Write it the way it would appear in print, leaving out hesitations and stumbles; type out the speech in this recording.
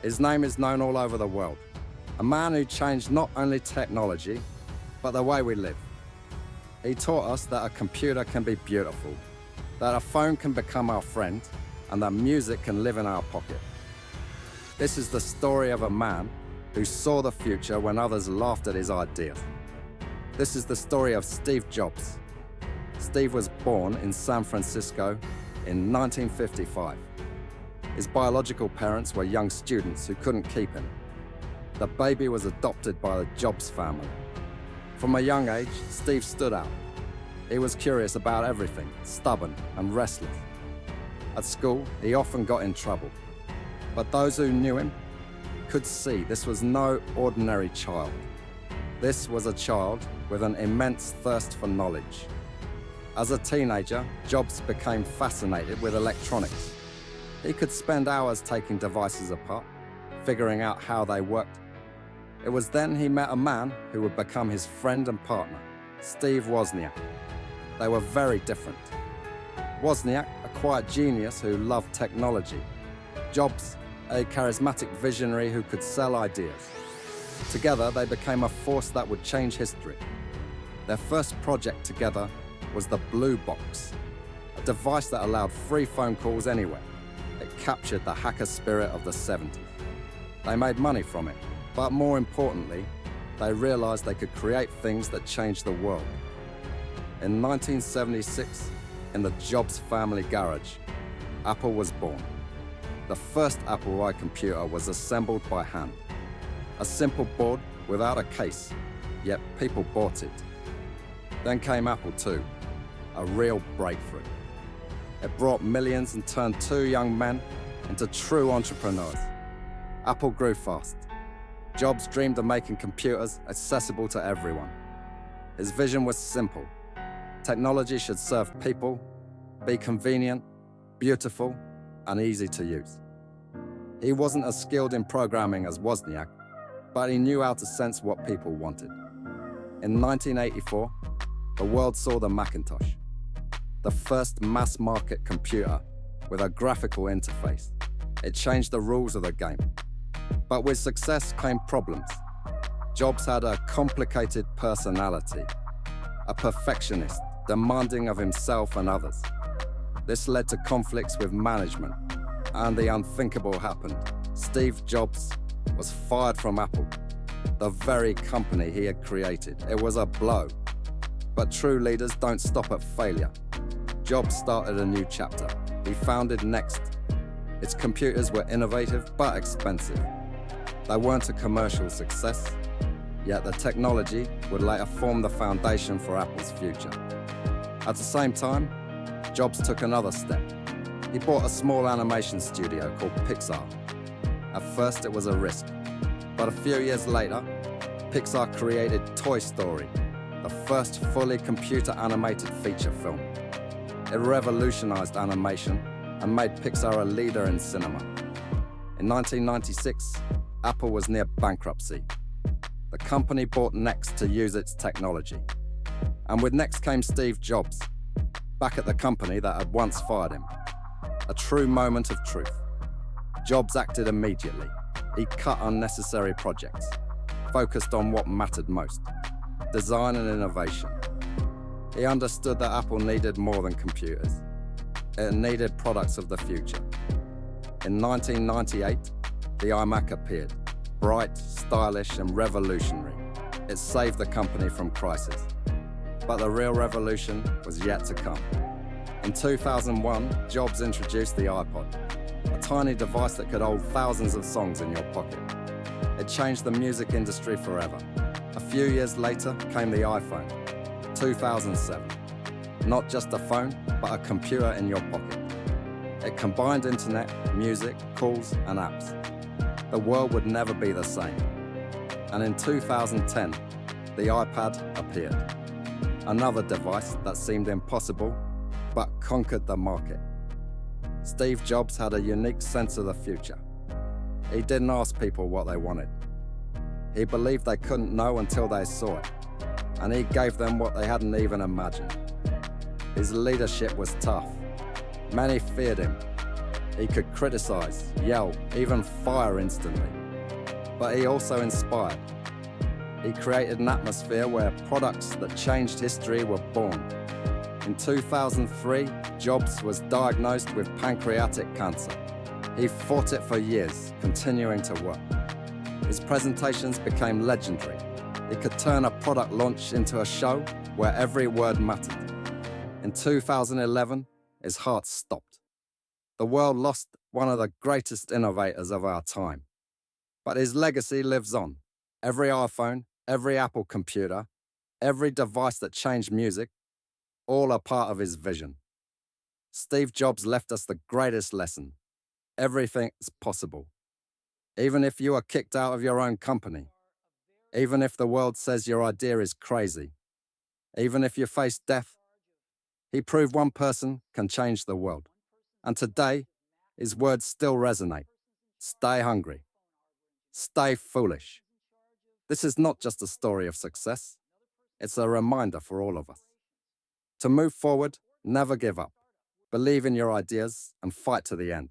His name is known all over the world. A man who changed not only technology, but the way we live. He taught us that a computer can be beautiful, that a phone can become our friend, and that music can live in our pocket. This is the story of a man who saw the future when others laughed at his ideas. This is the story of Steve Jobs. Steve was born in San Francisco in 1955. His biological parents were young students who couldn't keep him. The baby was adopted by the Jobs family. From a young age, Steve stood out. He was curious about everything, stubborn and restless. At school, he often got in trouble. But those who knew him could see this was no ordinary child. This was a child with an immense thirst for knowledge. As a teenager, Jobs became fascinated with electronics. He could spend hours taking devices apart, figuring out how they worked. It was then he met a man who would become his friend and partner, Steve Wozniak. They were very different. Wozniak, a quiet genius who loved technology. Jobs, a charismatic visionary who could sell ideas. Together, they became a force that would change history. Their first project together was the Blue Box, a device that allowed free phone calls anywhere. It captured the hacker spirit of the 70s. They made money from it, but more importantly, they realized they could create things that changed the world. In 1976, in the Jobs family garage, Apple was born. The first Apple I computer was assembled by hand. A simple board without a case, yet people bought it. Then came Apple II, a real breakthrough. It brought millions and turned two young men into true entrepreneurs. Apple grew fast. Jobs dreamed of making computers accessible to everyone. His vision was simple. Technology should serve people, be convenient, beautiful, and easy to use. He wasn't as skilled in programming as Wozniak, but he knew how to sense what people wanted. In 1984, the world saw the Macintosh, the first mass-market computer with a graphical interface. It changed the rules of the game. But with success came problems. Jobs had a complicated personality, a perfectionist, demanding of himself and others. This led to conflicts with management, and the unthinkable happened. Steve Jobs was fired from Apple, the very company he had created. It was a blow. But true leaders don't stop at failure. Jobs started a new chapter. He founded Next. Its computers were innovative but expensive. They weren't a commercial success, yet the technology would later form the foundation for Apple's future. At the same time, Jobs took another step. He bought a small animation studio called Pixar. At first, it was a risk, but a few years later, Pixar created Toy Story, the first fully computer-animated feature film. It revolutionized animation and made Pixar a leader in cinema. In 1996, Apple was near bankruptcy. The company bought Next to use its technology. And with Next came Steve Jobs, back at the company that had once fired him. A true moment of truth. Jobs acted immediately. He cut unnecessary projects, focused on what mattered most, design and innovation. He understood that Apple needed more than computers. It needed products of the future. In 1998, the iMac appeared, bright, stylish, and revolutionary. It saved the company from crisis. But the real revolution was yet to come. In 2001, Jobs introduced the iPod, a tiny device that could hold thousands of songs in your pocket. It changed the music industry forever. A few years later came the iPhone, 2007. Not just a phone, but a computer in your pocket. It combined internet, music, calls, and apps. The world would never be the same. And in 2010, the iPad appeared. Another device that seemed impossible, but conquered the market. Steve Jobs had a unique sense of the future. He didn't ask people what they wanted. He believed they couldn't know until they saw it, and he gave them what they hadn't even imagined. His leadership was tough. Many feared him. He could criticize, yell, even fire instantly. But he also inspired. He created an atmosphere where products that changed history were born. In 2003, Jobs was diagnosed with pancreatic cancer. He fought it for years, continuing to work. His presentations became legendary. He could turn a product launch into a show where every word mattered. In 2011, his heart stopped. The world lost one of the greatest innovators of our time. But his legacy lives on. Every iPhone, every Apple computer, every device that changed music, all are part of his vision. Steve Jobs left us the greatest lesson. Everything is possible. Even if you are kicked out of your own company, even if the world says your idea is crazy, even if you face death, he proved one person can change the world. And today, his words still resonate. Stay hungry. Stay foolish. This is not just a story of success. It's a reminder for all of us. To move forward, never give up. Believe in your ideas and fight to the end.